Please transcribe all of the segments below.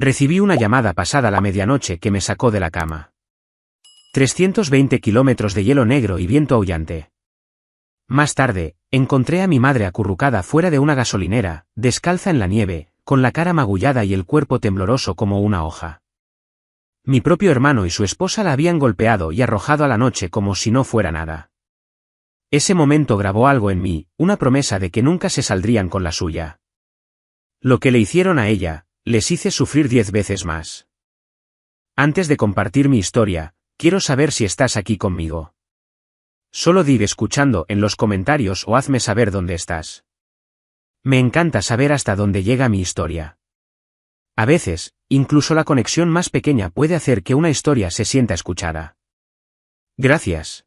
Recibí una llamada pasada la medianoche que me sacó de la cama. 320 kilómetros de hielo negro y viento aullante. Más tarde, encontré a mi madre acurrucada fuera de una gasolinera, descalza en la nieve, con la cara magullada y el cuerpo tembloroso como una hoja. Mi propio hermano y su esposa la habían golpeado y arrojado a la noche como si no fuera nada. Ese momento grabó algo en mí, una promesa de que nunca se saldrían con la suya. Lo que le hicieron a ella, les hice sufrir 10 veces más. Antes de compartir mi historia, quiero saber si estás aquí conmigo. Solo dime escuchando en los comentarios o hazme saber dónde estás. Me encanta saber hasta dónde llega mi historia. A veces, incluso la conexión más pequeña puede hacer que una historia se sienta escuchada. Gracias.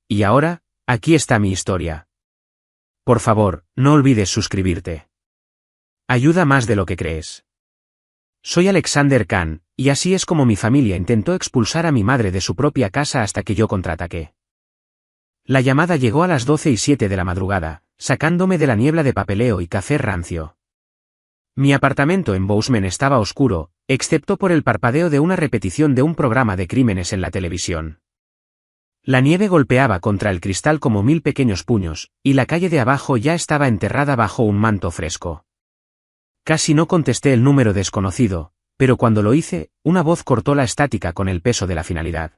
Y ahora, aquí está mi historia. Por favor, no olvides suscribirte. Ayuda más de lo que crees. Soy Alexander Khan, y así es como mi familia intentó expulsar a mi madre de su propia casa hasta que yo contraataqué. La llamada llegó a las 12:07 de la madrugada, sacándome de la niebla de papeleo y café rancio. Mi apartamento en Bozeman estaba oscuro, excepto por el parpadeo de una repetición de un programa de crímenes en la televisión. La nieve golpeaba contra el cristal como 1000 pequeños puños, y la calle de abajo ya estaba enterrada bajo un manto fresco. Casi no contesté el número desconocido, pero cuando lo hice, una voz cortó la estática con el peso de la finalidad.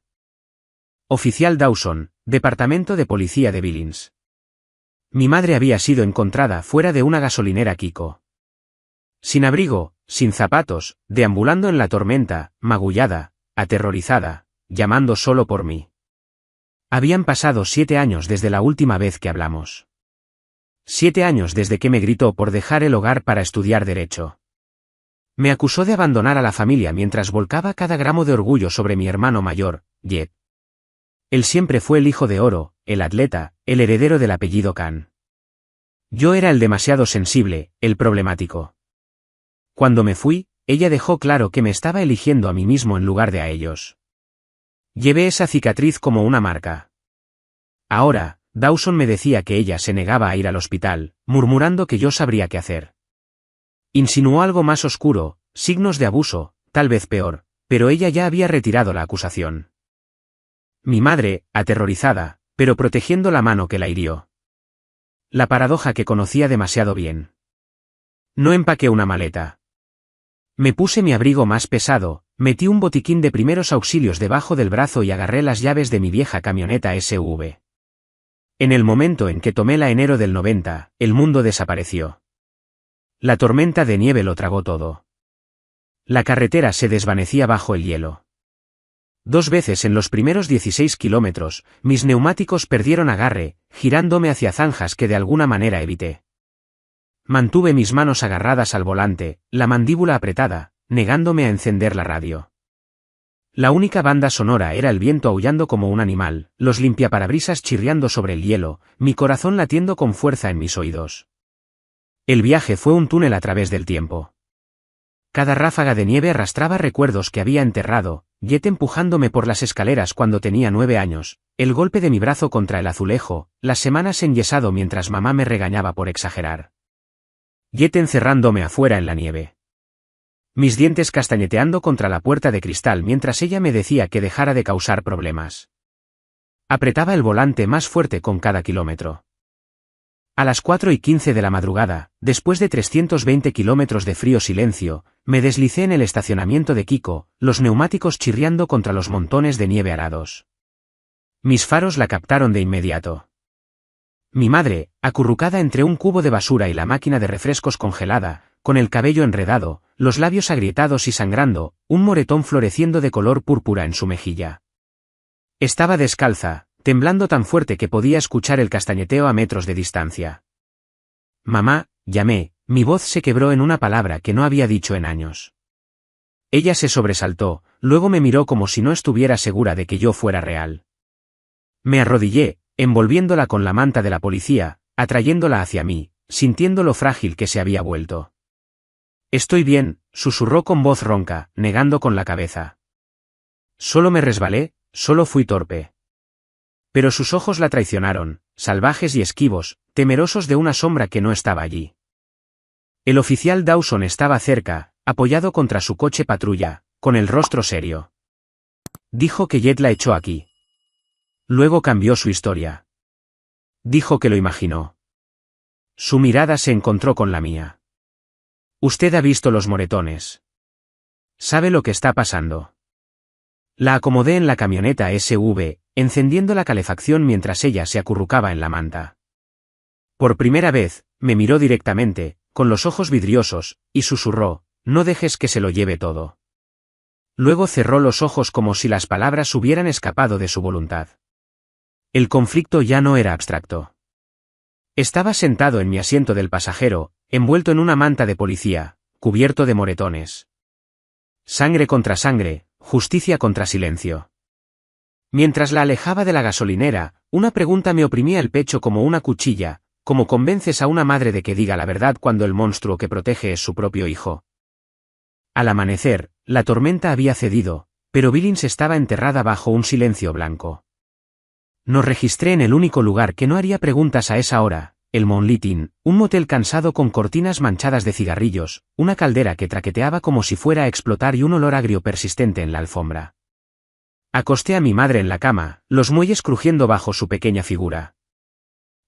Oficial Dawson, Departamento de Policía de Billings. Mi madre había sido encontrada fuera de una gasolinera Kiko. Sin abrigo, sin zapatos, deambulando en la tormenta, magullada, aterrorizada, llamando solo por mí. Habían pasado 7 años desde la última vez que hablamos. 7 años desde que me gritó por dejar el hogar para estudiar Derecho. Me acusó de abandonar a la familia mientras volcaba cada gramo de orgullo sobre mi hermano mayor, Jed. Él siempre fue el hijo de oro, el atleta, el heredero del apellido Khan. Yo era el demasiado sensible, el problemático. Cuando me fui, ella dejó claro que me estaba eligiendo a mí mismo en lugar de a ellos. Llevé esa cicatriz como una marca. Ahora, Dawson me decía que ella se negaba a ir al hospital, murmurando que yo sabría qué hacer. Insinuó algo más oscuro, signos de abuso, tal vez peor, pero ella ya había retirado la acusación. Mi madre, aterrorizada, pero protegiendo la mano que la hirió. La paradoja que conocía demasiado bien. No empaqué una maleta. Me puse mi abrigo más pesado, metí un botiquín de primeros auxilios debajo del brazo y agarré las llaves de mi vieja camioneta SUV. En el momento en que tomé la enero del 90, el mundo desapareció. La tormenta de nieve lo tragó todo. La carretera se desvanecía bajo el hielo. 2 veces en los primeros 16 kilómetros, mis neumáticos perdieron agarre, girándome hacia zanjas que de alguna manera evité. Mantuve mis manos agarradas al volante, la mandíbula apretada, negándome a encender la radio. La única banda sonora era el viento aullando como un animal, los limpiaparabrisas chirriando sobre el hielo, mi corazón latiendo con fuerza en mis oídos. El viaje fue un túnel a través del tiempo. Cada ráfaga de nieve arrastraba recuerdos que había enterrado, Jet empujándome por las escaleras cuando tenía 9 años, el golpe de mi brazo contra el azulejo, las semanas enyesado mientras mamá me regañaba por exagerar. Jet encerrándome afuera en la nieve. Mis dientes castañeteando contra la puerta de cristal mientras ella me decía que dejara de causar problemas. Apretaba el volante más fuerte con cada kilómetro. A las 4:15 de la madrugada, después de 320 kilómetros de frío silencio, me deslicé en el estacionamiento de Kiko, los neumáticos chirriando contra los montones de nieve arados. Mis faros la captaron de inmediato. Mi madre, acurrucada entre un cubo de basura y la máquina de refrescos congelada, con el cabello enredado, los labios agrietados y sangrando, un moretón floreciendo de color púrpura en su mejilla. Estaba descalza, temblando tan fuerte que podía escuchar el castañeteo a metros de distancia. Mamá, llamé, mi voz se quebró en una palabra que no había dicho en años. Ella se sobresaltó, luego me miró como si no estuviera segura de que yo fuera real. Me arrodillé, envolviéndola con la manta de la policía, atrayéndola hacia mí, sintiendo lo frágil que se había vuelto. Estoy bien, susurró con voz ronca, negando con la cabeza. Solo me resbalé, solo fui torpe. Pero sus ojos la traicionaron, salvajes y esquivos, temerosos de una sombra que no estaba allí. El oficial Dawson estaba cerca, apoyado contra su coche patrulla, con el rostro serio. Dijo que Jet la echó aquí. Luego cambió su historia. Dijo que lo imaginó. Su mirada se encontró con la mía. Usted ha visto los moretones. ¿Sabe lo que está pasando? La acomodé en la camioneta SUV, encendiendo la calefacción mientras ella se acurrucaba en la manta. Por primera vez, me miró directamente, con los ojos vidriosos, y susurró, «No dejes que se lo lleve todo». Luego cerró los ojos como si las palabras hubieran escapado de su voluntad. El conflicto ya no era abstracto. Estaba sentado en mi asiento del pasajero, envuelto en una manta de policía, cubierto de moretones. Sangre contra sangre, justicia contra silencio. Mientras la alejaba de la gasolinera, una pregunta me oprimía el pecho como una cuchilla. ¿Cómo convences a una madre de que diga la verdad cuando el monstruo que protege es su propio hijo? Al amanecer, la tormenta había cedido, pero Billings estaba enterrada bajo un silencio blanco. Nos registré en el único lugar que no haría preguntas a esa hora, el Moonlit Inn, un motel cansado con cortinas manchadas de cigarrillos, una caldera que traqueteaba como si fuera a explotar y un olor agrio persistente en la alfombra. Acosté a mi madre en la cama, los muelles crujiendo bajo su pequeña figura.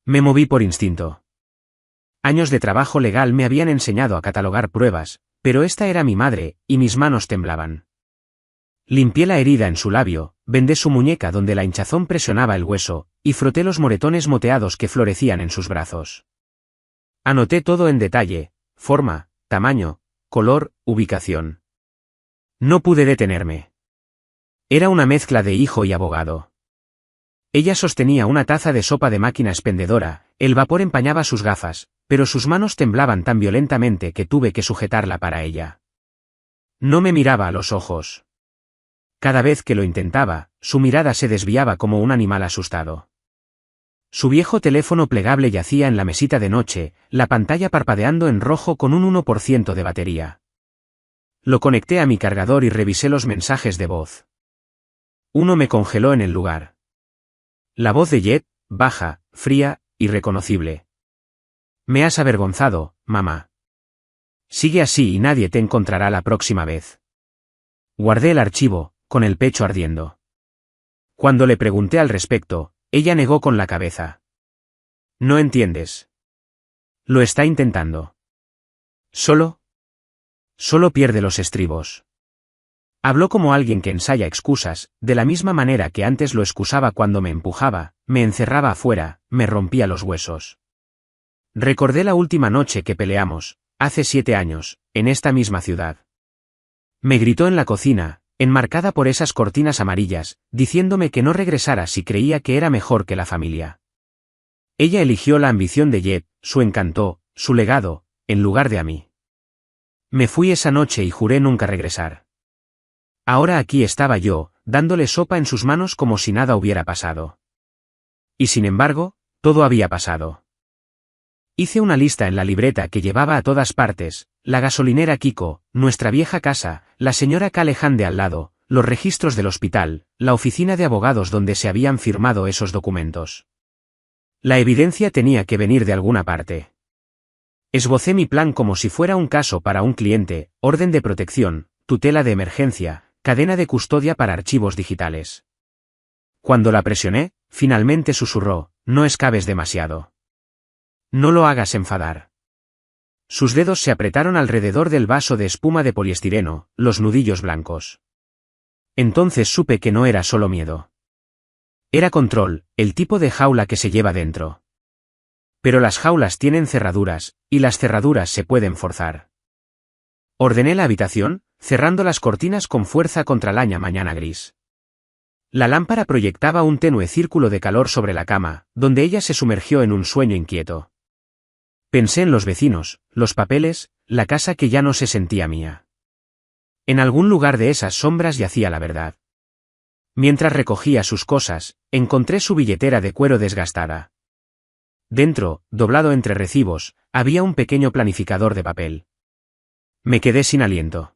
Me moví por instinto. Años de trabajo legal me habían enseñado a catalogar pruebas, pero esta era mi madre, y mis manos temblaban. Limpié la herida en su labio, vendé su muñeca donde la hinchazón presionaba el hueso, y froté los moretones moteados que florecían en sus brazos. Anoté todo en detalle, forma, tamaño, color, ubicación. No pude detenerme. Era una mezcla de hijo y abogado. Ella sostenía una taza de sopa de máquina expendedora, el vapor empañaba sus gafas, pero sus manos temblaban tan violentamente que tuve que sujetarla para ella. No me miraba a los ojos. Cada vez que lo intentaba, su mirada se desviaba como un animal asustado. Su viejo teléfono plegable yacía en la mesita de noche, la pantalla parpadeando en rojo con un 1% de batería. Lo conecté a mi cargador y revisé los mensajes de voz. Uno me congeló en el lugar. La voz de Jet, baja, fría, irreconocible. Me has avergonzado, mamá. Sigue así y nadie te encontrará la próxima vez. Guardé el archivo, con el pecho ardiendo. Cuando le pregunté al respecto, ella negó con la cabeza. No entiendes. Lo está intentando. Solo pierde los estribos. Habló como alguien que ensaya excusas, de la misma manera que antes lo excusaba cuando me empujaba, me encerraba afuera, me rompía los huesos. Recordé la última noche que peleamos, hace 7 años, en esta misma ciudad. Me gritó en la cocina, enmarcada por esas cortinas amarillas, diciéndome que no regresara si creía que era mejor que la familia. Ella eligió la ambición de Jet, su encanto, su legado, en lugar de a mí. Me fui esa noche y juré nunca regresar. Ahora aquí estaba yo, dándole sopa en sus manos como si nada hubiera pasado. Y sin embargo, todo había pasado. Hice una lista en la libreta que llevaba a todas partes, la gasolinera Kiko, nuestra vieja casa, la señora Callahan de al lado, los registros del hospital, la oficina de abogados donde se habían firmado esos documentos. La evidencia tenía que venir de alguna parte. Esbocé mi plan como si fuera un caso para un cliente, orden de protección, tutela de emergencia, cadena de custodia para archivos digitales. Cuando la presioné, finalmente susurró, no excaves demasiado. No lo hagas enfadar. Sus dedos se apretaron alrededor del vaso de espuma de poliestireno, los nudillos blancos. Entonces supe que no era solo miedo. Era control, el tipo de jaula que se lleva dentro. Pero las jaulas tienen cerraduras, y las cerraduras se pueden forzar. Ordené la habitación, cerrando las cortinas con fuerza contra la mañana gris. La lámpara proyectaba un tenue círculo de calor sobre la cama, donde ella se sumergió en un sueño inquieto. Pensé en los vecinos, los papeles, la casa que ya no se sentía mía. En algún lugar de esas sombras yacía la verdad. Mientras recogía sus cosas, encontré su billetera de cuero desgastada. Dentro, doblado entre recibos, había un pequeño planificador de papel. Me quedé sin aliento.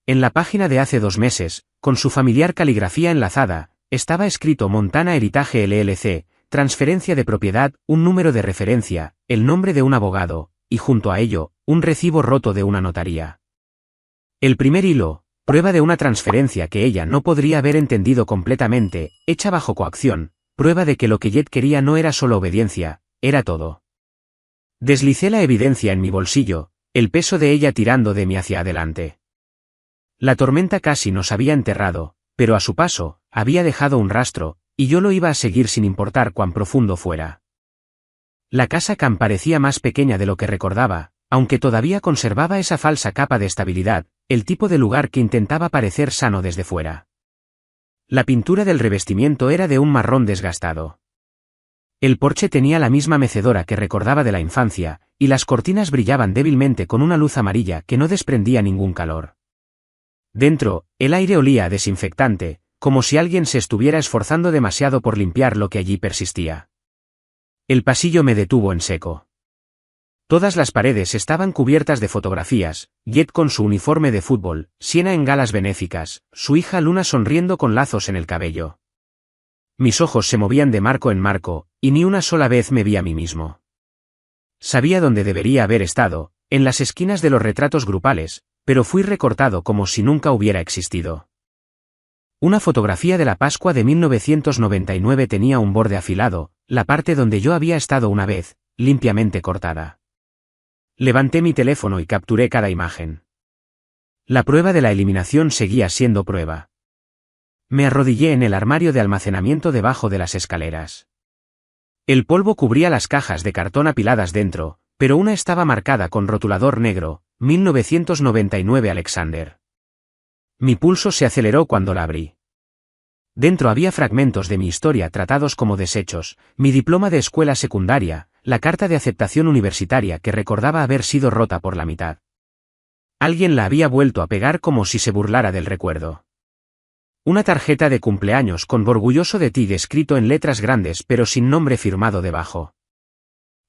En la página de hace 2 meses, con su familiar caligrafía enlazada, estaba escrito Montana Heritage LLC, transferencia de propiedad, un número de referencia, el nombre de un abogado, y junto a ello, un recibo roto de una notaría. El primer hilo, prueba de una transferencia que ella no podría haber entendido completamente, hecha bajo coacción, prueba de que lo que Jet quería no era solo obediencia, era todo. Deslicé la evidencia en mi bolsillo, el peso de ella tirando de mí hacia adelante. La tormenta casi nos había enterrado, pero a su paso, había dejado un rastro, y yo lo iba a seguir sin importar cuán profundo fuera. La casa Cam parecía más pequeña de lo que recordaba, aunque todavía conservaba esa falsa capa de estabilidad, el tipo de lugar que intentaba parecer sano desde fuera. La pintura del revestimiento era de un marrón desgastado. El porche tenía la misma mecedora que recordaba de la infancia, y las cortinas brillaban débilmente con una luz amarilla que no desprendía ningún calor. Dentro, el aire olía a desinfectante, como si alguien se estuviera esforzando demasiado por limpiar lo que allí persistía. El pasillo me detuvo en seco. Todas las paredes estaban cubiertas de fotografías, Jet con su uniforme de fútbol, Sienna en galas benéficas, su hija Luna sonriendo con lazos en el cabello. Mis ojos se movían de marco en marco, y ni una sola vez me vi a mí mismo. Sabía dónde debería haber estado, en las esquinas de los retratos grupales, pero fui recortado como si nunca hubiera existido. Una fotografía de la Pascua de 1999 tenía un borde afilado, la parte donde yo había estado una vez, limpiamente cortada. Levanté mi teléfono y capturé cada imagen. La prueba de la eliminación seguía siendo prueba. Me arrodillé en el armario de almacenamiento debajo de las escaleras. El polvo cubría las cajas de cartón apiladas dentro, pero una estaba marcada con rotulador negro, 1999 Alexander. Mi pulso se aceleró cuando la abrí. Dentro había fragmentos de mi historia tratados como desechos, mi diploma de escuela secundaria, la carta de aceptación universitaria que recordaba haber sido rota por la mitad. Alguien la había vuelto a pegar como si se burlara del recuerdo. Una tarjeta de cumpleaños con orgulloso de ti escrito en letras grandes pero sin nombre firmado debajo.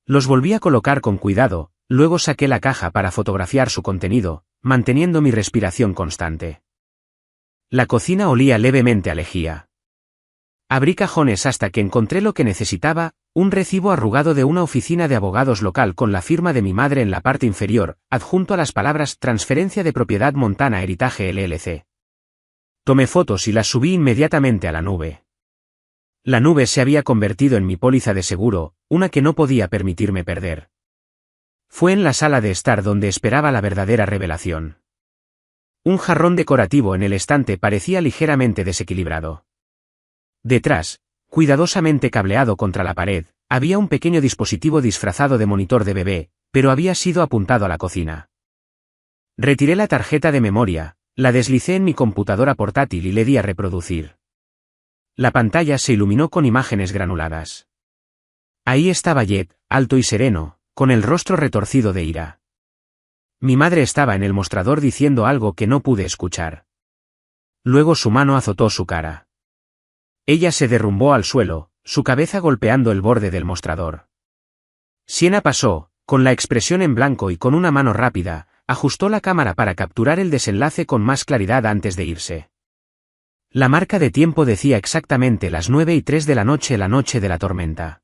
Los volví a colocar con cuidado, luego saqué la caja para fotografiar su contenido, manteniendo mi respiración constante. La cocina olía levemente a lejía. Abrí cajones hasta que encontré lo que necesitaba, un recibo arrugado de una oficina de abogados local con la firma de mi madre en la parte inferior, adjunto a las palabras Transferencia de Propiedad Montana Heritage LLC. Tomé fotos y las subí inmediatamente a la nube. La nube se había convertido en mi póliza de seguro, una que no podía permitirme perder. Fue en la sala de estar donde esperaba la verdadera revelación. Un jarrón decorativo en el estante parecía ligeramente desequilibrado. Detrás, cuidadosamente cableado contra la pared, había un pequeño dispositivo disfrazado de monitor de bebé, pero había sido apuntado a la cocina. Retiré la tarjeta de memoria, la deslicé en mi computadora portátil y le di a reproducir. La pantalla se iluminó con imágenes granuladas. Ahí estaba Jet, alto y sereno, con el rostro retorcido de ira. Mi madre estaba en el mostrador diciendo algo que no pude escuchar. Luego su mano azotó su cara. Ella se derrumbó al suelo, su cabeza golpeando el borde del mostrador. Sienna pasó, con la expresión en blanco y con una mano rápida, ajustó la cámara para capturar el desenlace con más claridad antes de irse. La marca de tiempo decía exactamente las 9:03 de la noche de la tormenta.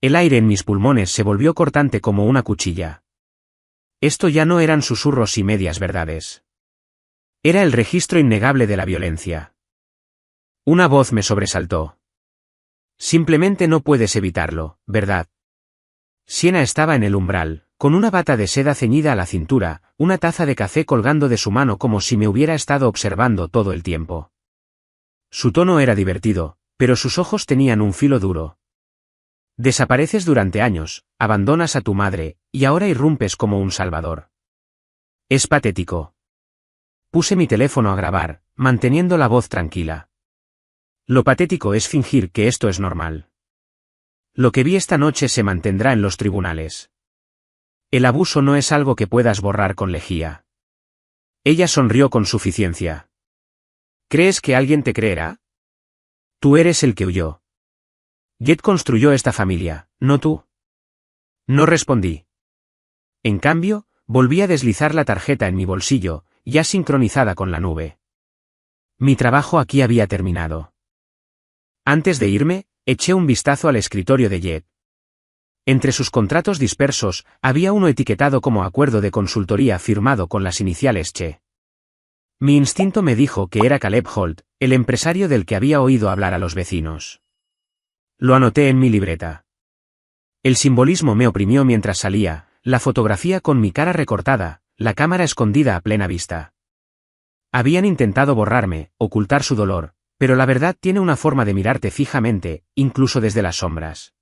El aire en mis pulmones se volvió cortante como una cuchilla. Esto ya no eran susurros y medias verdades. Era el registro innegable de la violencia. Una voz me sobresaltó. Simplemente no puedes evitarlo, ¿verdad? Sienna estaba en el umbral, con una bata de seda ceñida a la cintura, una taza de café colgando de su mano como si me hubiera estado observando todo el tiempo. Su tono era divertido, pero sus ojos tenían un filo duro. Desapareces durante años, abandonas a tu madre, y ahora irrumpes como un salvador. Es patético. Puse mi teléfono a grabar, manteniendo la voz tranquila. Lo patético es fingir que esto es normal. Lo que vi esta noche se mantendrá en los tribunales. El abuso no es algo que puedas borrar con lejía. Ella sonrió con suficiencia. ¿Crees que alguien te creerá? Tú eres el que huyó. Jet construyó esta familia, no tú. No respondí. En cambio, volví a deslizar la tarjeta en mi bolsillo, ya sincronizada con la nube. Mi trabajo aquí había terminado. Antes de irme, eché un vistazo al escritorio de Jet. Entre sus contratos dispersos, había uno etiquetado como acuerdo de consultoría firmado con las iniciales CHE. Mi instinto me dijo que era Caleb Holt, el empresario del que había oído hablar a los vecinos. Lo anoté en mi libreta. El simbolismo me oprimió mientras salía, la fotografía con mi cara recortada, la cámara escondida a plena vista. Habían intentado borrarme, ocultar su dolor, pero la verdad tiene una forma de mirarte fijamente, incluso desde las sombras.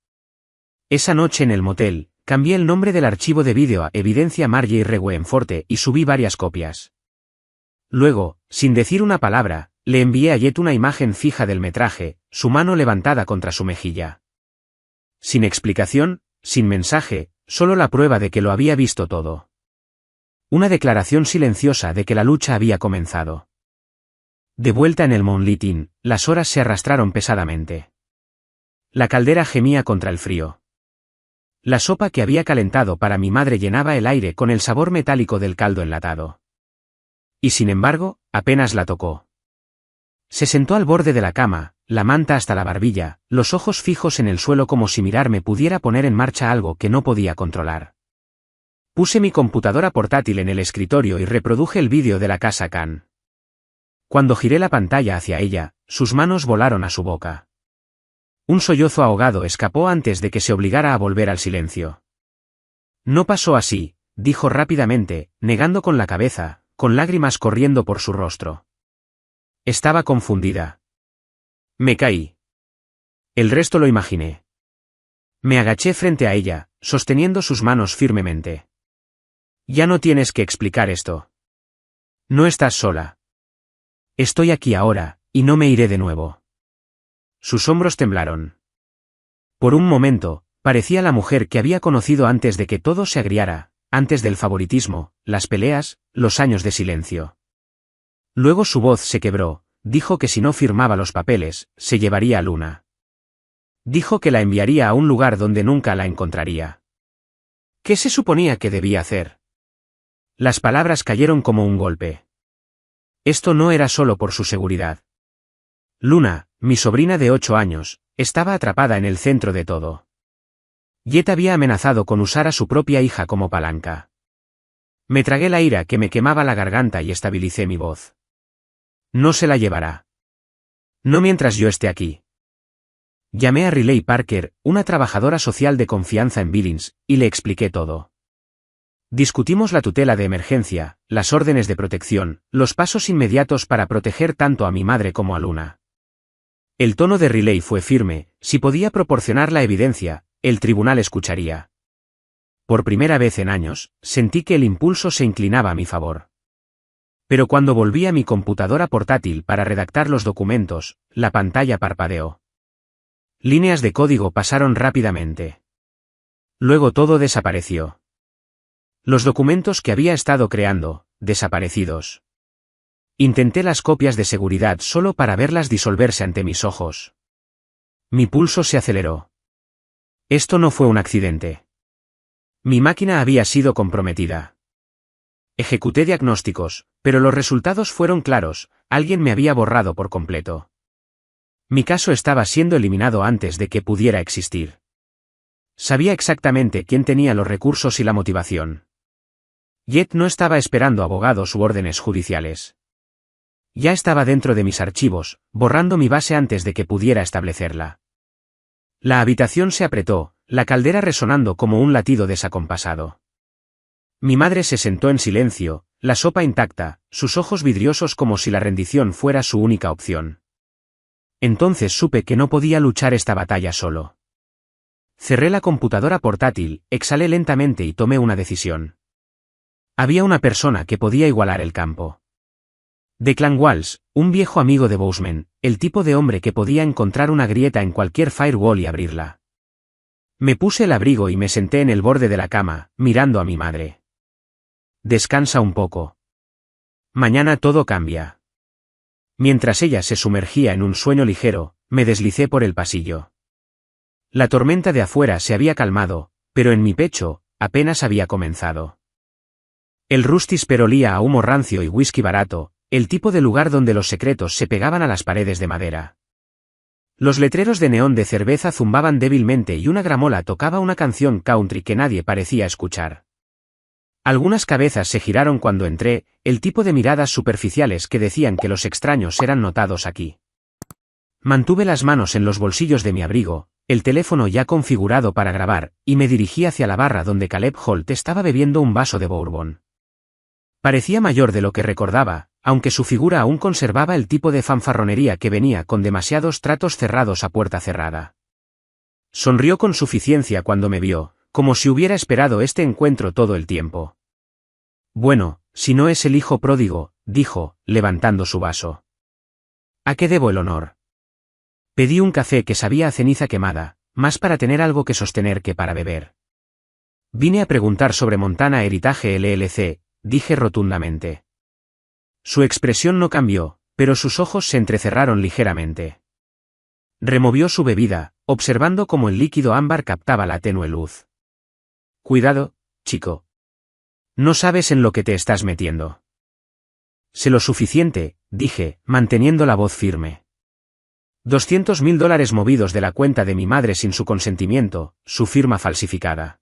Esa noche en el motel, cambié el nombre del archivo de vídeo a Evidencia Margie Reguenforte y subí varias copias. Luego, sin decir una palabra, le envié a Jet una imagen fija del metraje, su mano levantada contra su mejilla. Sin explicación, sin mensaje, solo la prueba de que lo había visto todo. Una declaración silenciosa de que la lucha había comenzado. De vuelta en el Moonlit Inn, las horas se arrastraron pesadamente. La caldera gemía contra el frío. La sopa que había calentado para mi madre llenaba el aire con el sabor metálico del caldo enlatado. Y sin embargo, apenas la tocó. Se sentó al borde de la cama, la manta hasta la barbilla, los ojos fijos en el suelo como si mirarme pudiera poner en marcha algo que no podía controlar. Puse mi computadora portátil en el escritorio y reproduje el vídeo de la casa Khan. Cuando giré la pantalla hacia ella, sus manos volaron a su boca. Un sollozo ahogado escapó antes de que se obligara a volver al silencio. No pasó así, dijo rápidamente, negando con la cabeza, con lágrimas corriendo por su rostro. Estaba confundida. Me caí. El resto lo imaginé. Me agaché frente a ella, sosteniendo sus manos firmemente. Ya no tienes que explicar esto. No estás sola. Estoy aquí ahora, y no me iré de nuevo. Sus hombros temblaron. Por un momento, parecía la mujer que había conocido antes de que todo se agriara, antes del favoritismo, las peleas, los años de silencio. Luego su voz se quebró, dijo que si no firmaba los papeles, se llevaría a Luna. Dijo que la enviaría a un lugar donde nunca la encontraría. ¿Qué se suponía que debía hacer? Las palabras cayeron como un golpe. Esto no era solo por su seguridad. Luna, mi sobrina de 8 años, estaba atrapada en el centro de todo. Jet había amenazado con usar a su propia hija como palanca. Me tragué la ira que me quemaba la garganta y estabilicé mi voz. No se la llevará. No mientras yo esté aquí. Llamé a Riley Parker, una trabajadora social de confianza en Billings, y le expliqué todo. Discutimos la tutela de emergencia, las órdenes de protección, los pasos inmediatos para proteger tanto a mi madre como a Luna. El tono de Riley fue firme, si podía proporcionar la evidencia, el tribunal escucharía. Por primera vez en años, sentí que el impulso se inclinaba a mi favor. Pero cuando volví a mi computadora portátil para redactar los documentos, la pantalla parpadeó. Líneas de código pasaron rápidamente. Luego todo desapareció. Los documentos que había estado creando, desaparecidos. Intenté las copias de seguridad solo para verlas disolverse ante mis ojos. Mi pulso se aceleró. Esto no fue un accidente. Mi máquina había sido comprometida. Ejecuté diagnósticos, pero los resultados fueron claros, alguien me había borrado por completo. Mi caso estaba siendo eliminado antes de que pudiera existir. Sabía exactamente quién tenía los recursos y la motivación. Jet no estaba esperando abogados u órdenes judiciales. Ya estaba dentro de mis archivos, borrando mi base antes de que pudiera establecerla. La habitación se apretó, la caldera resonando como un latido desacompasado. Mi madre se sentó en silencio, la sopa intacta, sus ojos vidriosos como si la rendición fuera su única opción. Entonces supe que no podía luchar esta batalla solo. Cerré la computadora portátil, exhalé lentamente y tomé una decisión. Había una persona que podía igualar el campo. Declan Walls, un viejo amigo de Boseman, el tipo de hombre que podía encontrar una grieta en cualquier firewall y abrirla. Me puse el abrigo y me senté en el borde de la cama, mirando a mi madre. Descansa un poco. Mañana todo cambia. Mientras ella se sumergía en un sueño ligero, me deslicé por el pasillo. La tormenta de afuera se había calmado, pero en mi pecho, apenas había comenzado. El Rusti's olía a humo rancio y whisky barato, el tipo de lugar donde los secretos se pegaban a las paredes de madera. Los letreros de neón de cerveza zumbaban débilmente y una gramola tocaba una canción country que nadie parecía escuchar. Algunas cabezas se giraron cuando entré, el tipo de miradas superficiales que decían que los extraños eran notados aquí. Mantuve las manos en los bolsillos de mi abrigo, el teléfono ya configurado para grabar, y me dirigí hacia la barra donde Caleb Holt estaba bebiendo un vaso de bourbon. Parecía mayor de lo que recordaba, aunque su figura aún conservaba el tipo de fanfarronería que venía con demasiados tratos cerrados a puerta cerrada. Sonrió con suficiencia cuando me vio, como si hubiera esperado este encuentro todo el tiempo. Bueno, si no es el hijo pródigo, dijo, levantando su vaso. ¿A qué debo el honor? Pedí un café que sabía a ceniza quemada, más para tener algo que sostener que para beber. Vine a preguntar sobre Montana Heritage LLC, dije rotundamente. Su expresión no cambió, pero sus ojos se entrecerraron ligeramente. Removió su bebida, observando cómo el líquido ámbar captaba la tenue luz. Cuidado, chico. No sabes en lo que te estás metiendo. Sé lo suficiente, dije, manteniendo la voz firme. $200.000 movidos de la cuenta de mi madre sin su consentimiento, su firma falsificada.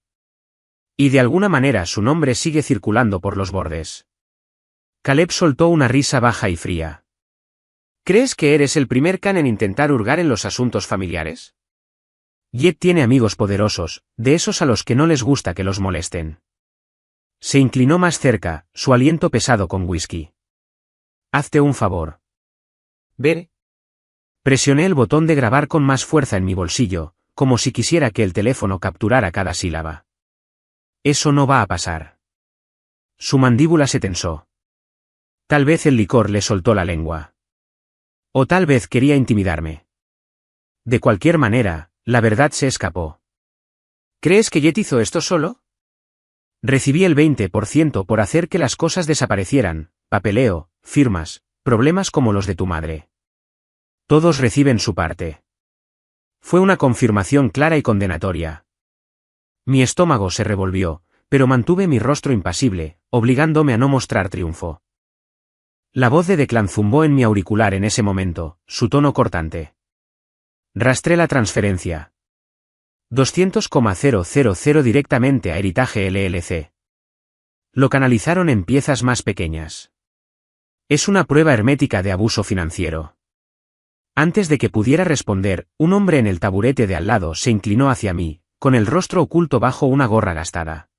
Y de alguna manera su nombre sigue circulando por los bordes. Caleb soltó una risa baja y fría. ¿Crees que eres el primer can en intentar hurgar en los asuntos familiares? Jet tiene amigos poderosos, de esos a los que no les gusta que los molesten. Se inclinó más cerca, su aliento pesado con whisky. Hazte un favor. Ver. Presioné el botón de grabar con más fuerza en mi bolsillo, como si quisiera que el teléfono capturara cada sílaba. Eso no va a pasar. Su mandíbula se tensó. Tal vez el licor le soltó la lengua. O tal vez quería intimidarme. De cualquier manera, la verdad se escapó. ¿Crees que Jet hizo esto solo? Recibí el 20% por hacer que las cosas desaparecieran, papeleo, firmas, problemas como los de tu madre. Todos reciben su parte. Fue una confirmación clara y condenatoria. Mi estómago se revolvió, pero mantuve mi rostro impasible, obligándome a no mostrar triunfo. La voz de Declan zumbó en mi auricular en ese momento, su tono cortante. Rastré la transferencia. 200,000 directamente a Heritage LLC. Lo canalizaron en piezas más pequeñas. Es una prueba hermética de abuso financiero. Antes de que pudiera responder, un hombre en el taburete de al lado se inclinó hacia mí, con el rostro oculto bajo una gorra gastada.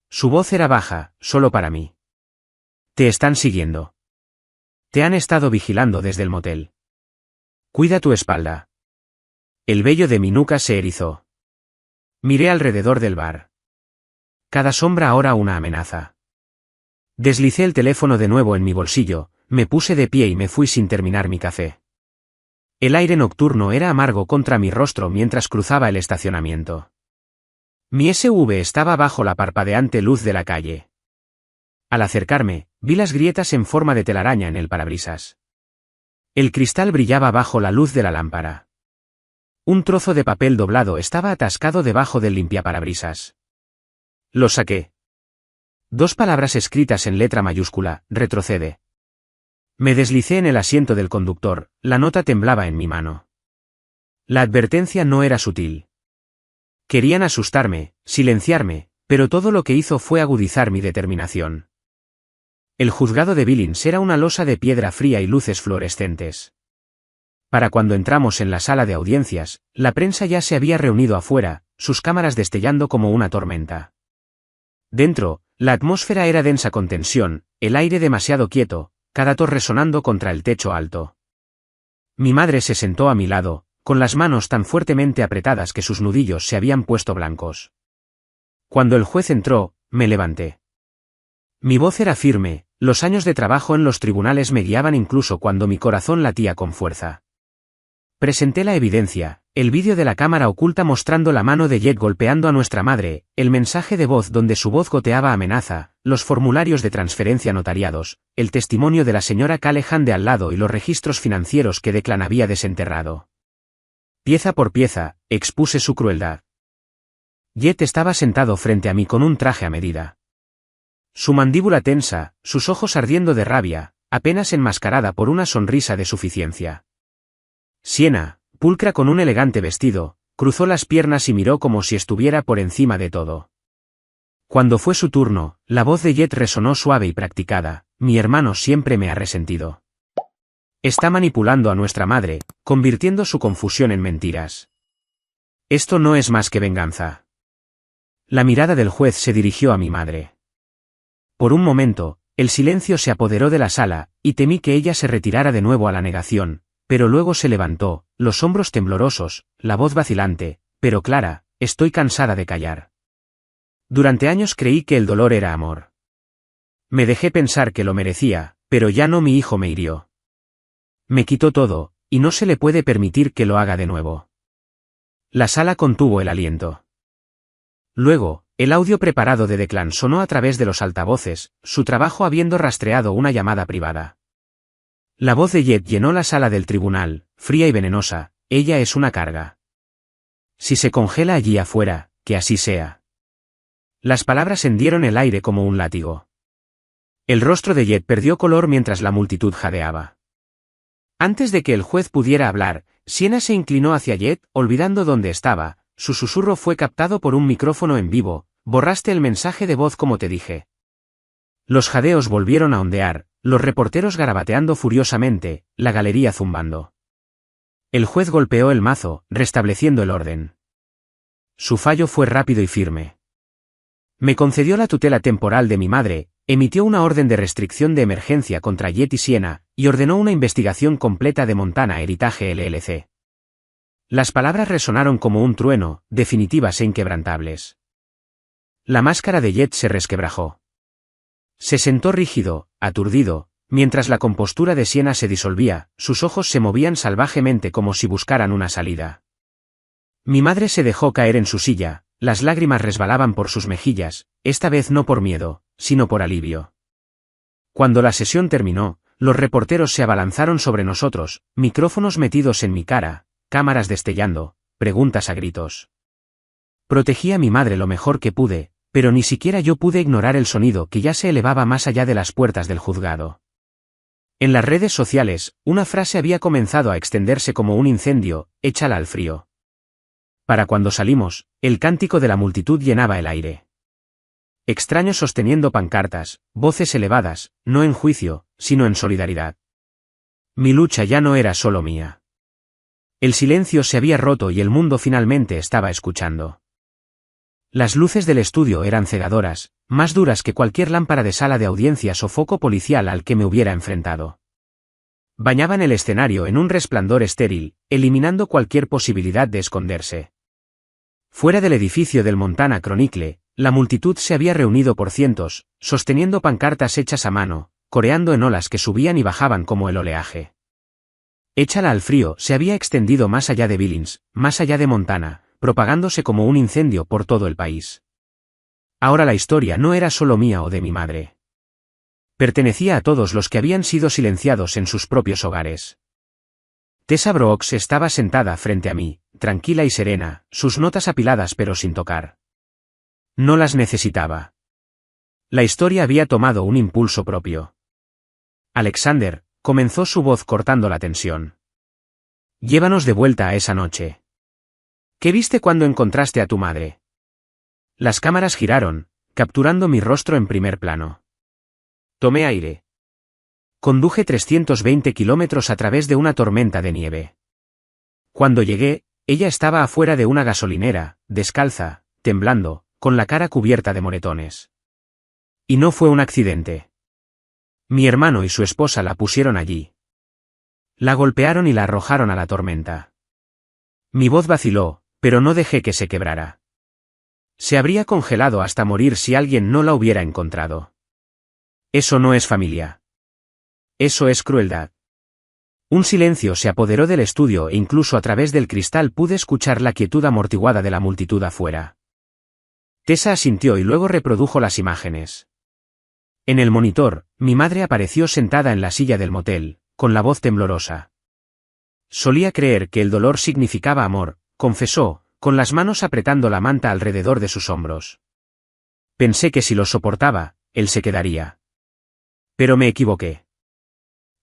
Su voz era baja, solo para mí. Te están siguiendo. Te han estado vigilando desde el motel. Cuida tu espalda. El vello de mi nuca se erizó. Miré alrededor del bar. Cada sombra ahora una amenaza. Deslicé el teléfono de nuevo en mi bolsillo, me puse de pie y me fui sin terminar mi café. El aire nocturno era amargo contra mi rostro mientras cruzaba el estacionamiento. Mi SUV estaba bajo la parpadeante luz de la calle. Al acercarme, vi las grietas en forma de telaraña en el parabrisas. El cristal brillaba bajo la luz de la lámpara. Un trozo de papel doblado estaba atascado debajo del limpiaparabrisas. Lo saqué. 2 palabras escritas en letra mayúscula, retrocede. Me deslicé en el asiento del conductor, la nota temblaba en mi mano. La advertencia no era sutil. Querían asustarme, silenciarme, pero todo lo que hizo fue agudizar mi determinación. El juzgado de Billings era una losa de piedra fría y luces fluorescentes. Para cuando entramos en la sala de audiencias, la prensa ya se había reunido afuera, sus cámaras destellando como una tormenta. Dentro, la atmósfera era densa con tensión, el aire demasiado quieto, cada tos resonando contra el techo alto. Mi madre se sentó a mi lado, con las manos tan fuertemente apretadas que sus nudillos se habían puesto blancos. Cuando el juez entró, me levanté. Mi voz era firme, los años de trabajo en los tribunales me guiaban incluso cuando mi corazón latía con fuerza. Presenté la evidencia, el vídeo de la cámara oculta mostrando la mano de Jet golpeando a nuestra madre, el mensaje de voz donde su voz goteaba amenaza, los formularios de transferencia notariados, el testimonio de la señora Callahan de al lado y los registros financieros que Declan había desenterrado. Pieza por pieza, expuse su crueldad. Jet estaba sentado frente a mí con un traje a medida. Su mandíbula tensa, sus ojos ardiendo de rabia, apenas enmascarada por una sonrisa de suficiencia. Siena, pulcra con un elegante vestido, cruzó las piernas y miró como si estuviera por encima de todo. Cuando fue su turno, la voz de Jet resonó suave y practicada: mi hermano siempre me ha resentido. Está manipulando a nuestra madre, convirtiendo su confusión en mentiras. Esto no es más que venganza. La mirada del juez se dirigió a mi madre. Por un momento, el silencio se apoderó de la sala, y temí que ella se retirara de nuevo a la negación, pero luego se levantó, los hombros temblorosos, la voz vacilante: pero Clara, estoy cansada de callar. Durante años creí que el dolor era amor. Me dejé pensar que lo merecía, pero ya no. Mi hijo me hirió. Me quitó todo, y no se le puede permitir que lo haga de nuevo. La sala contuvo el aliento. Luego, el audio preparado de Declan sonó a través de los altavoces, su trabajo habiendo rastreado una llamada privada. La voz de Jet llenó la sala del tribunal, fría y venenosa: ella es una carga. Si se congela allí afuera, que así sea. Las palabras hendieron el aire como un látigo. El rostro de Jet perdió color mientras la multitud jadeaba. Antes de que el juez pudiera hablar, Sienna se inclinó hacia Jet, olvidando dónde estaba. Su susurro fue captado por un micrófono en vivo: borraste el mensaje de voz como te dije. Los jadeos volvieron a ondear, los reporteros garabateando furiosamente, la galería zumbando. El juez golpeó el mazo, restableciendo el orden. Su fallo fue rápido y firme. Me concedió la tutela temporal de mi madre, emitió una orden de restricción de emergencia contra Jet y Sienna, y ordenó una investigación completa de Montana Heritage LLC. Las palabras resonaron como un trueno, definitivas e inquebrantables. La máscara de Jet se resquebrajó. Se sentó rígido, aturdido, mientras la compostura de Sienna se disolvía, sus ojos se movían salvajemente como si buscaran una salida. Mi madre se dejó caer en su silla, las lágrimas resbalaban por sus mejillas, esta vez no por miedo, sino por alivio. Cuando la sesión terminó, los reporteros se abalanzaron sobre nosotros, micrófonos metidos en mi cara, cámaras destellando, preguntas a gritos. Protegí a mi madre lo mejor que pude, pero ni siquiera yo pude ignorar el sonido que ya se elevaba más allá de las puertas del juzgado. En las redes sociales, una frase había comenzado a extenderse como un incendio: échala al frío. Para cuando salimos, el cántico de la multitud llenaba el aire. Extraños sosteniendo pancartas, voces elevadas, no en juicio, sino en solidaridad. Mi lucha ya no era solo mía. El silencio se había roto y el mundo finalmente estaba escuchando. Las luces del estudio eran cegadoras, más duras que cualquier lámpara de sala de audiencias o foco policial al que me hubiera enfrentado. Bañaban el escenario en un resplandor estéril, eliminando cualquier posibilidad de esconderse. Fuera del edificio del Montana Chronicle, la multitud se había reunido por cientos, sosteniendo pancartas hechas a mano, coreando en olas que subían y bajaban como el oleaje. Échala al frío se había extendido más allá de Billings, más allá de Montana, propagándose como un incendio por todo el país. Ahora la historia no era solo mía o de mi madre. Pertenecía a todos los que habían sido silenciados en sus propios hogares. Tessa Brooks estaba sentada frente a mí, tranquila y serena, sus notas apiladas pero sin tocar. No las necesitaba. La historia había tomado un impulso propio. Alexander, comenzó su voz cortando la tensión. Llévanos de vuelta a esa noche. ¿Qué viste cuando encontraste a tu madre? Las cámaras giraron, capturando mi rostro en primer plano. Tomé aire. Conduje 320 kilómetros a través de una tormenta de nieve. Cuando llegué, ella estaba afuera de una gasolinera, descalza, temblando, con la cara cubierta de moretones. Y no fue un accidente. Mi hermano y su esposa la pusieron allí. La golpearon y la arrojaron a la tormenta. Mi voz vaciló, pero no dejé que se quebrara. Se habría congelado hasta morir si alguien no la hubiera encontrado. Eso no es familia. Eso es crueldad. Un silencio se apoderó del estudio e incluso a través del cristal pude escuchar la quietud amortiguada de la multitud afuera. Tessa asintió y luego reprodujo las imágenes. En el monitor, mi madre apareció sentada en la silla del motel, con la voz temblorosa. Solía creer que el dolor significaba amor, confesó, con las manos apretando la manta alrededor de sus hombros. Pensé que si lo soportaba, él se quedaría. Pero me equivoqué.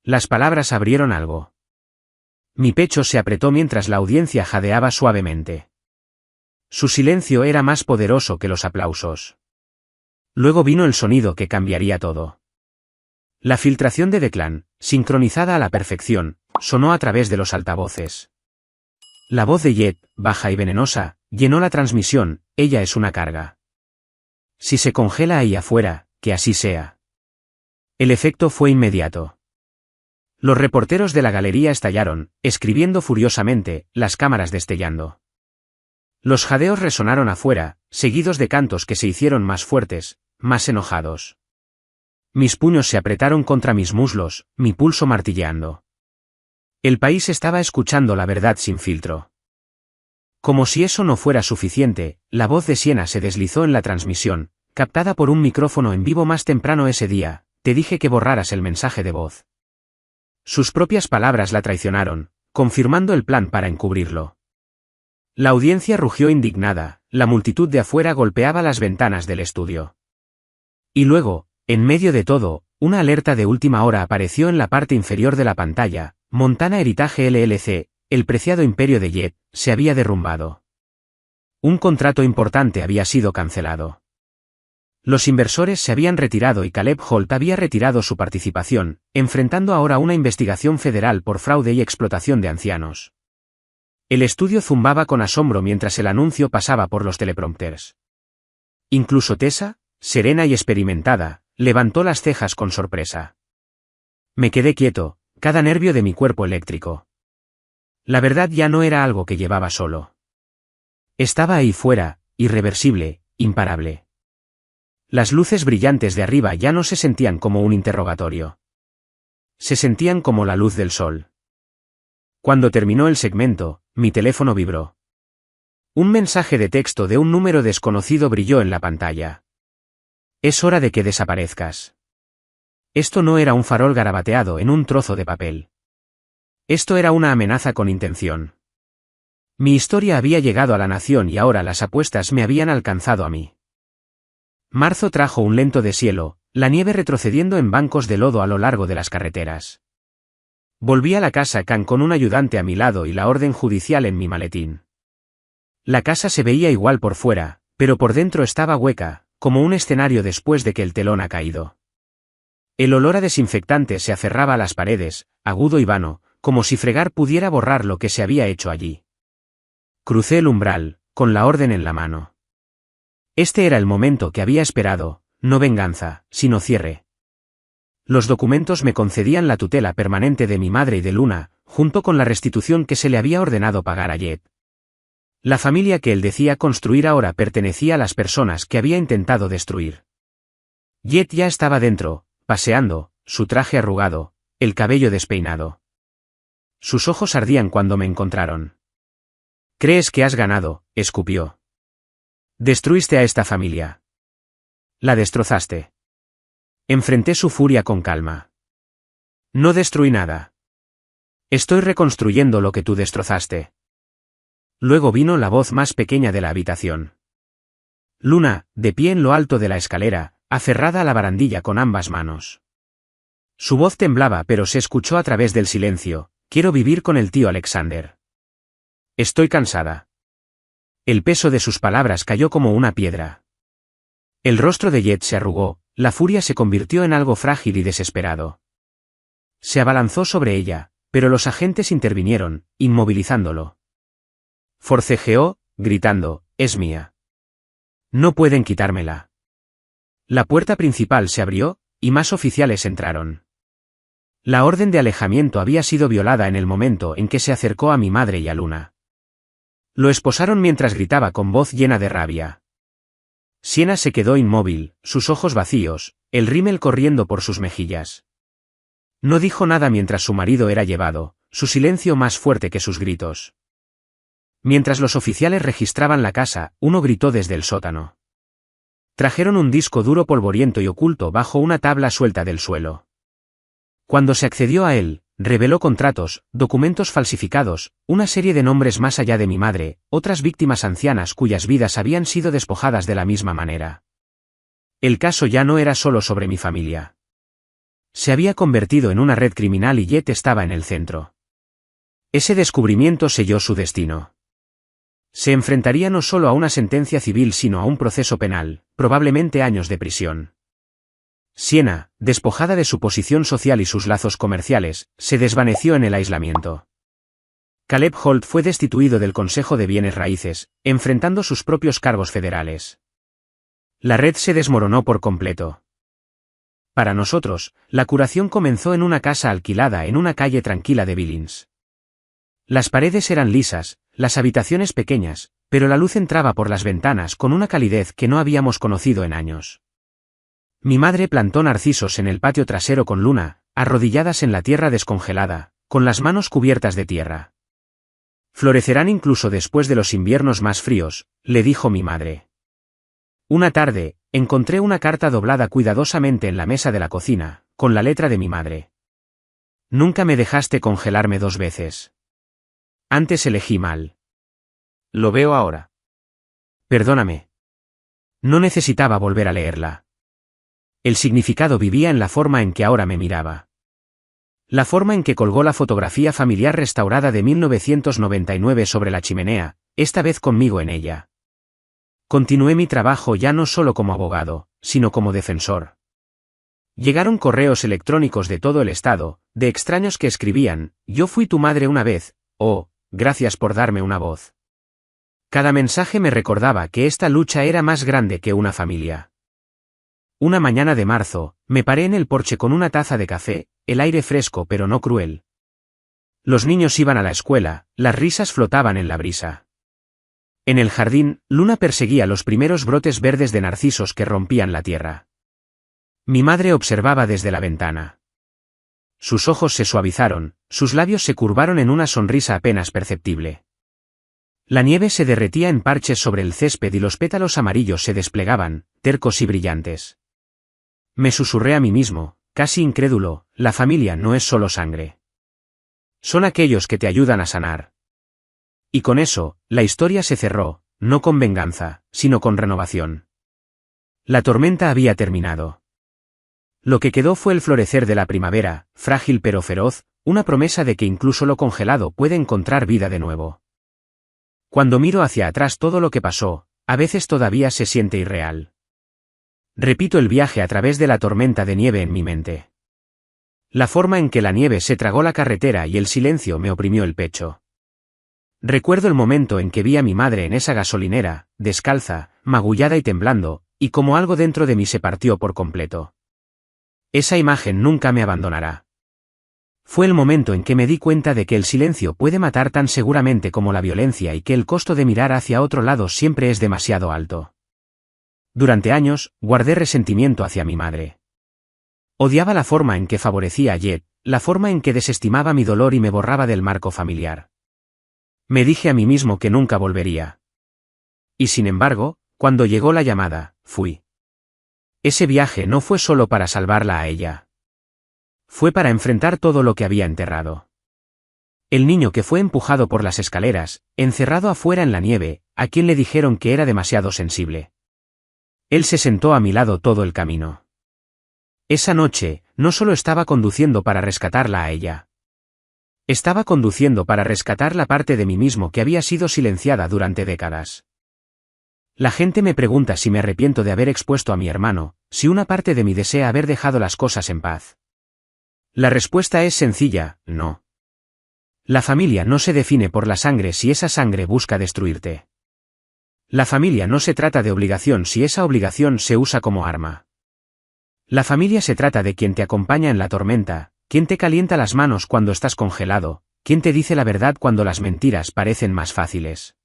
Las palabras abrieron algo. Mi pecho se apretó mientras la audiencia jadeaba suavemente. Su silencio era más poderoso que los aplausos. Luego vino el sonido que cambiaría todo. La filtración de Declan, sincronizada a la perfección, sonó a través de los altavoces. La voz de Jet, baja y venenosa, llenó la transmisión: ella es una carga. Si se congela ahí afuera, que así sea. El efecto fue inmediato. Los reporteros de la galería estallaron, escribiendo furiosamente, las cámaras destellando. Los jadeos resonaron afuera, seguidos de cantos que se hicieron más fuertes, más enojados. Mis puños se apretaron contra mis muslos, mi pulso martilleando. El país estaba escuchando la verdad sin filtro. Como si eso no fuera suficiente, la voz de Sienna se deslizó en la transmisión, captada por un micrófono en vivo más temprano ese día: te dije que borraras el mensaje de voz. Sus propias palabras la traicionaron, confirmando el plan para encubrirlo. La audiencia rugió indignada, la multitud de afuera golpeaba las ventanas del estudio. Y luego, en medio de todo, una alerta de última hora apareció en la parte inferior de la pantalla: Montana Heritage LLC, el preciado imperio de Jet, se había derrumbado. Un contrato importante había sido cancelado. Los inversores se habían retirado y Caleb Holt había retirado su participación, enfrentando ahora una investigación federal por fraude y explotación de ancianos. El estudio zumbaba con asombro mientras el anuncio pasaba por los teleprompters. Incluso Tessa, serena y experimentada, levantó las cejas con sorpresa. Me quedé quieto, cada nervio de mi cuerpo eléctrico. La verdad ya no era algo que llevaba solo. Estaba ahí fuera, irreversible, imparable. Las luces brillantes de arriba ya no se sentían como un interrogatorio. Se sentían como la luz del sol. Cuando terminó el segmento, mi teléfono vibró. Un mensaje de texto de un número desconocido brilló en la pantalla. Es hora de que desaparezcas. Esto no era un farol garabateado en un trozo de papel. Esto era una amenaza con intención. Mi historia había llegado a la nación y ahora las apuestas me habían alcanzado a mí. Marzo trajo un lento deshielo, la nieve retrocediendo en bancos de lodo a lo largo de las carreteras. Volví a la casa con un ayudante a mi lado y la orden judicial en mi maletín. La casa se veía igual por fuera, pero por dentro estaba hueca, como un escenario después de que el telón ha caído. El olor a desinfectante se aferraba a las paredes, agudo y vano, como si fregar pudiera borrar lo que se había hecho allí. Crucé el umbral, con la orden en la mano. Este era el momento que había esperado, no venganza, sino cierre. Los documentos me concedían la tutela permanente de mi madre y de Luna, junto con la restitución que se le había ordenado pagar a Jet. La familia que él decía construir ahora pertenecía a las personas que había intentado destruir. Jet ya estaba dentro, paseando, su traje arrugado, el cabello despeinado. Sus ojos ardían cuando me encontraron. «¿Crees que has ganado?», escupió. «Destruiste a esta familia. La destrozaste». Enfrenté su furia con calma. «No destruí nada. Estoy reconstruyendo lo que tú destrozaste». Luego vino la voz más pequeña de la habitación. Luna, de pie en lo alto de la escalera, aferrada a la barandilla con ambas manos. Su voz temblaba pero se escuchó a través del silencio: «Quiero vivir con el tío Alexander. Estoy cansada». El peso de sus palabras cayó como una piedra. El rostro de Jet se arrugó, la furia se convirtió en algo frágil y desesperado. Se abalanzó sobre ella, pero los agentes intervinieron, inmovilizándolo. Forcejeó, gritando: «Es mía. No pueden quitármela». La puerta principal se abrió, y más oficiales entraron. La orden de alejamiento había sido violada en el momento en que se acercó a mi madre y a Luna. Lo esposaron mientras gritaba con voz llena de rabia. Sienna se quedó inmóvil, sus ojos vacíos, el rímel corriendo por sus mejillas. No dijo nada mientras su marido era llevado, su silencio más fuerte que sus gritos. Mientras los oficiales registraban la casa, uno gritó desde el sótano. Trajeron un disco duro polvoriento y oculto bajo una tabla suelta del suelo. Cuando se accedió a él, reveló contratos, documentos falsificados, una serie de nombres más allá de mi madre, otras víctimas ancianas cuyas vidas habían sido despojadas de la misma manera. El caso ya no era solo sobre mi familia. Se había convertido en una red criminal y Jet estaba en el centro. Ese descubrimiento selló su destino. Se enfrentaría no solo a una sentencia civil sino a un proceso penal, probablemente años de prisión. Siena, despojada de su posición social y sus lazos comerciales, se desvaneció en el aislamiento. Caleb Holt fue destituido del Consejo de Bienes Raíces, enfrentando sus propios cargos federales. La red se desmoronó por completo. Para nosotros, la curación comenzó en una casa alquilada en una calle tranquila de Billings. Las paredes eran lisas, las habitaciones pequeñas, pero la luz entraba por las ventanas con una calidez que no habíamos conocido en años. Mi madre plantó narcisos en el patio trasero con Luna, arrodilladas en la tierra descongelada, con las manos cubiertas de tierra. Florecerán incluso después de los inviernos más fríos, le dijo mi madre. Una tarde, encontré una carta doblada cuidadosamente en la mesa de la cocina, con la letra de mi madre. Nunca me dejaste congelarme 2 veces. Antes elegí mal. Lo veo ahora. Perdóname. No necesitaba volver a leerla. El significado vivía en la forma en que ahora me miraba. La forma en que colgó la fotografía familiar restaurada de 1999 sobre la chimenea, esta vez conmigo en ella. Continué mi trabajo ya no solo como abogado, sino como defensor. Llegaron correos electrónicos de todo el estado, de extraños que escribían, yo fui tu madre una vez, oh, gracias por darme una voz. Cada mensaje me recordaba que esta lucha era más grande que una familia. Una mañana de marzo, me paré en el porche con una taza de café, el aire fresco pero no cruel. Los niños iban a la escuela, las risas flotaban en la brisa. En el jardín, Luna perseguía los primeros brotes verdes de narcisos que rompían la tierra. Mi madre observaba desde la ventana. Sus ojos se suavizaron, sus labios se curvaron en una sonrisa apenas perceptible. La nieve se derretía en parches sobre el césped y los pétalos amarillos se desplegaban, tercos y brillantes. Me susurré a mí mismo, casi incrédulo, la familia no es solo sangre. Son aquellos que te ayudan a sanar. Y con eso, la historia se cerró, no con venganza, sino con renovación. La tormenta había terminado. Lo que quedó fue el florecer de la primavera, frágil pero feroz, una promesa de que incluso lo congelado puede encontrar vida de nuevo. Cuando miro hacia atrás todo lo que pasó, a veces todavía se siente irreal. Repito el viaje a través de la tormenta de nieve en mi mente. La forma en que la nieve se tragó la carretera y el silencio me oprimió el pecho. Recuerdo el momento en que vi a mi madre en esa gasolinera, descalza, magullada y temblando, y como algo dentro de mí se partió por completo. Esa imagen nunca me abandonará. Fue el momento en que me di cuenta de que el silencio puede matar tan seguramente como la violencia y que el costo de mirar hacia otro lado siempre es demasiado alto. Durante años, guardé resentimiento hacia mi madre. Odiaba la forma en que favorecía a Jet, la forma en que desestimaba mi dolor y me borraba del marco familiar. Me dije a mí mismo que nunca volvería. Y sin embargo, cuando llegó la llamada, fui. Ese viaje no fue solo para salvarla a ella. Fue para enfrentar todo lo que había enterrado. El niño que fue empujado por las escaleras, encerrado afuera en la nieve, a quien le dijeron que era demasiado sensible. Él se sentó a mi lado todo el camino. Esa noche, no solo estaba conduciendo para rescatarla a ella. Estaba conduciendo para rescatar la parte de mí mismo que había sido silenciada durante décadas. La gente me pregunta si me arrepiento de haber expuesto a mi hermano, si una parte de mí desea haber dejado las cosas en paz. La respuesta es sencilla, no. La familia no se define por la sangre si esa sangre busca destruirte. La familia no se trata de obligación si esa obligación se usa como arma. La familia se trata de quien te acompaña en la tormenta, quien te calienta las manos cuando estás congelado, quien te dice la verdad cuando las mentiras parecen más fáciles.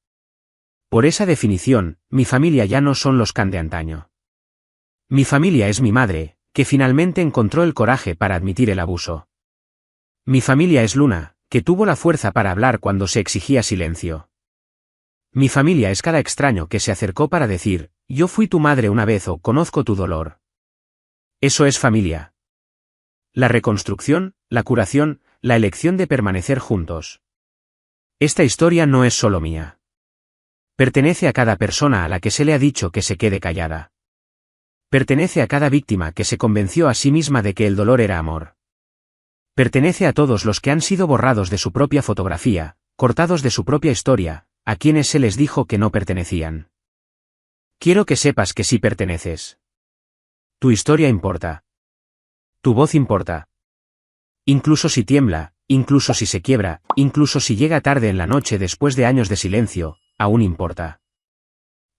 Por esa definición, mi familia ya no son los Khan de antaño. Mi familia es mi madre, que finalmente encontró el coraje para admitir el abuso. Mi familia es Luna, que tuvo la fuerza para hablar cuando se exigía silencio. Mi familia es cada extraño que se acercó para decir, yo fui tu madre una vez o conozco tu dolor. Eso es familia. La reconstrucción, la curación, la elección de permanecer juntos. Esta historia no es solo mía. Pertenece a cada persona a la que se le ha dicho que se quede callada. Pertenece a cada víctima que se convenció a sí misma de que el dolor era amor. Pertenece a todos los que han sido borrados de su propia fotografía, cortados de su propia historia, a quienes se les dijo que no pertenecían. Quiero que sepas que sí perteneces. Tu historia importa. Tu voz importa. Incluso si tiembla, incluso si se quiebra, incluso si llega tarde en la noche después de años de silencio, aún importa.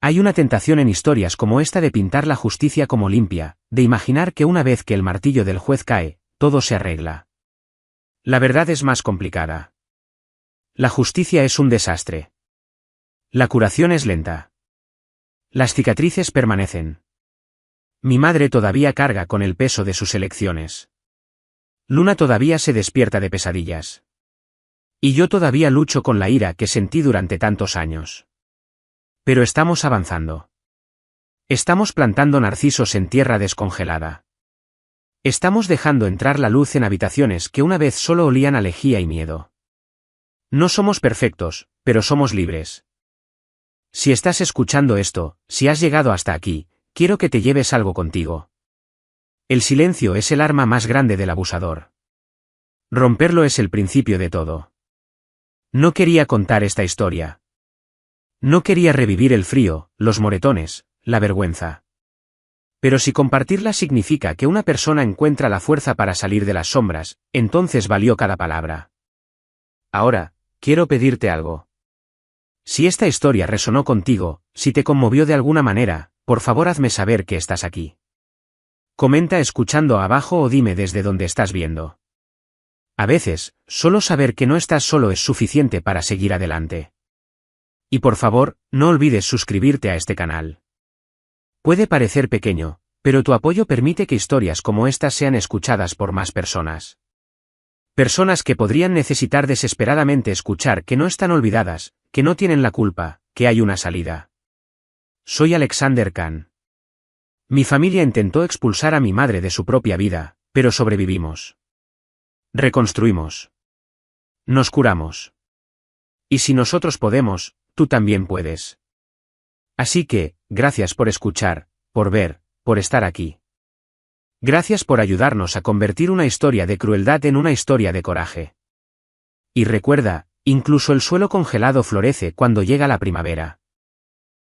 Hay una tentación en historias como esta de pintar la justicia como limpia, de imaginar que una vez que el martillo del juez cae, todo se arregla. La verdad es más complicada. La justicia es un desastre. La curación es lenta. Las cicatrices permanecen. Mi madre todavía carga con el peso de sus elecciones. Luna todavía se despierta de pesadillas. Y yo todavía lucho con la ira que sentí durante tantos años. Pero estamos avanzando. Estamos plantando narcisos en tierra descongelada. Estamos dejando entrar la luz en habitaciones que una vez solo olían a lejía y miedo. No somos perfectos, pero somos libres. Si estás escuchando esto, si has llegado hasta aquí, quiero que te lleves algo contigo. El silencio es el arma más grande del abusador. Romperlo es el principio de todo. No quería contar esta historia. No quería revivir el frío, los moretones, la vergüenza. Pero si compartirla significa que una persona encuentra la fuerza para salir de las sombras, entonces valió cada palabra. Ahora, quiero pedirte algo. Si esta historia resonó contigo, si te conmovió de alguna manera, por favor hazme saber que estás aquí. Comenta escuchando abajo o dime desde dónde estás viendo. A veces, solo saber que no estás solo es suficiente para seguir adelante. Y por favor, no olvides suscribirte a este canal. Puede parecer pequeño, pero tu apoyo permite que historias como estas sean escuchadas por más personas. Personas que podrían necesitar desesperadamente escuchar que no están olvidadas, que no tienen la culpa, que hay una salida. Soy Alexander Kan. Mi familia intentó expulsar a mi madre de su propia vida, pero sobrevivimos. Reconstruimos. Nos curamos. Y si nosotros podemos, tú también puedes. Así que, gracias por escuchar, por ver, por estar aquí. Gracias por ayudarnos a convertir una historia de crueldad en una historia de coraje. Y recuerda, incluso el suelo congelado florece cuando llega la primavera.